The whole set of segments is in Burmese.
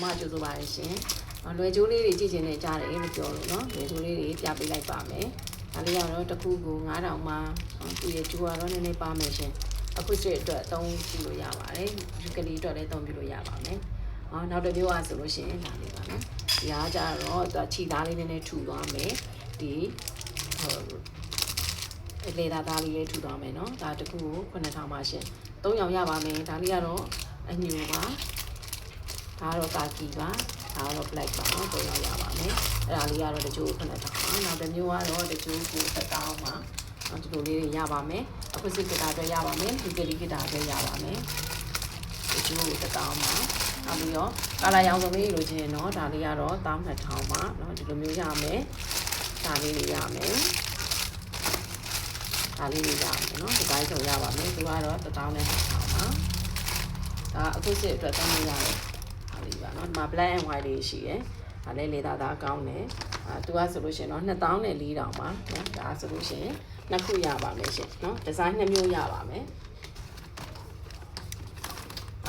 မကျိုးဆိုပါရရှင်လွယ်ကျိုးလေးတွေကြည့်ချင်နေကြတယ်လို့ပြောလို့နော်လွယ်ကျိုးလေးတွေပြပေးလိုက်ပါမယ်ဒါလေးကတော့တစ်ခုကို9000မှာသူရဲ့ကျိုးကတော့နည်းနည်းပါမယ်ရှင်အခုစစ်အတွက်အသုံးပြုလို့ရပါတယ်ဒီကလေးအတွက်လည်းအသုံးပြုလို့ရပါမယ်နောက်တစ်မျိုးอ่ะဆိုလို့ရှိရင်ဒါလေးပါနော်ဒီအားကြတော့သူခြိသားလေးနည်းနည်းထူသွားမယ်ဒီလေသာသားလေးလေးထူသွားမယ်နော်ဒါတစ်ခုကို9000ပါရှင်3ရောင်ရပါမယ်ဒါလေးကတော့အညူပါဒါတော့ကာကီပါဒါတော့ black ပါနော်3ရောင်ရပါမယ်အဲ့ဒါလေးကတော့တချို့9000ပါနောက်တစ်မျိုးကတော့တချို့ကို1000ပါဒီလိုလေးတွေရပါမယ်အခုစစ်ကတာတွေရပါမယ်ဒီကလေးကတာတွေရပါမယ်တချို့ကို1000ပါနောက်ပြီးတော့ကာလာရောင်စုံလေးလိုချင်เนาะဒါလေးကတော့12000ပါเนาะဒီလိုမျိုးရမယ်ဒါလေးတွေရမယ်ဒါလေးတွေရမယ်เนาะဒီတိုင်းဆိုရပါမယ်သူကတော့1000နဲ့2000ပါဒါအခုစစ်အတွက်သုံးလို့ရတယ်ဒါလေးပါเนาะဒီမှာ black and white လေးရှိရယ်ဒါလည်းလေသာသားကောင်းတယ်သူကဆိုလို့ရှိရင်เนาะ2000နဲ့4000ပါเนาะဒါဆိုလို့ရှိရင်နှစ်ခုရပါမယ်ရှင်เนาะဒီဇိုင်းနှစ်မျိုးရပါမယ်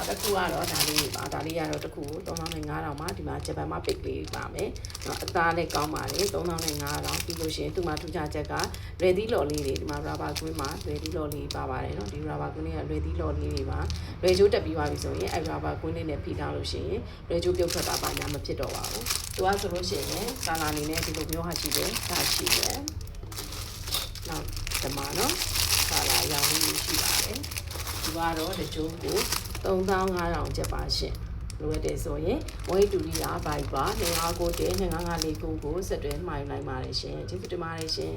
တစ်ခုကတော့ဒါလေးပါဒါလေးကတော့တစ်ခုကို3500ပါဒီမှာဂျပန်မှာပိတ်လေးပါမယ်เนาะအသားလည်းကောင်းပါလေ3500ပြီးလို့ရှိရင်သူ့မှာထူးခြားချက်က ready လော်လေးတွေဒီမှာ rubber queen မှာ ready လော်လေးပါပါတယ်เนาะဒီ rubber queen က ready လော်လေးတွေပါရေချိုးတက်ပြီးသွားပြီဆိုရင်အဲ rubber queen လေးနဲ့ပြီးထားလို့ရှိရင်ရေချိုးပြုတ်ထွက်တာပါညာမဖြစ်တော့ပါဘူးသူကဆိုလို့ရှိရင်ကာလာအနေနဲ့ဒီလိုမျိုးဟာရှိတယ်ဒါရှိတယ်နောက်ဒီမှာเนาะကာလာရောင်လေးရှိပါတယ်ဒီကတော့တချို့ကို3500ကျပ်ပါရှင်လိုရတဲ့ဆိုရင်ဝိတ်တူလီယာဘိုက်ပါ2591 2554ကိုဆက်တွဲမှာယူနိုင်ပါတယ်ရှင်ကျေးဇူးတင်ပါတယ်ရှင်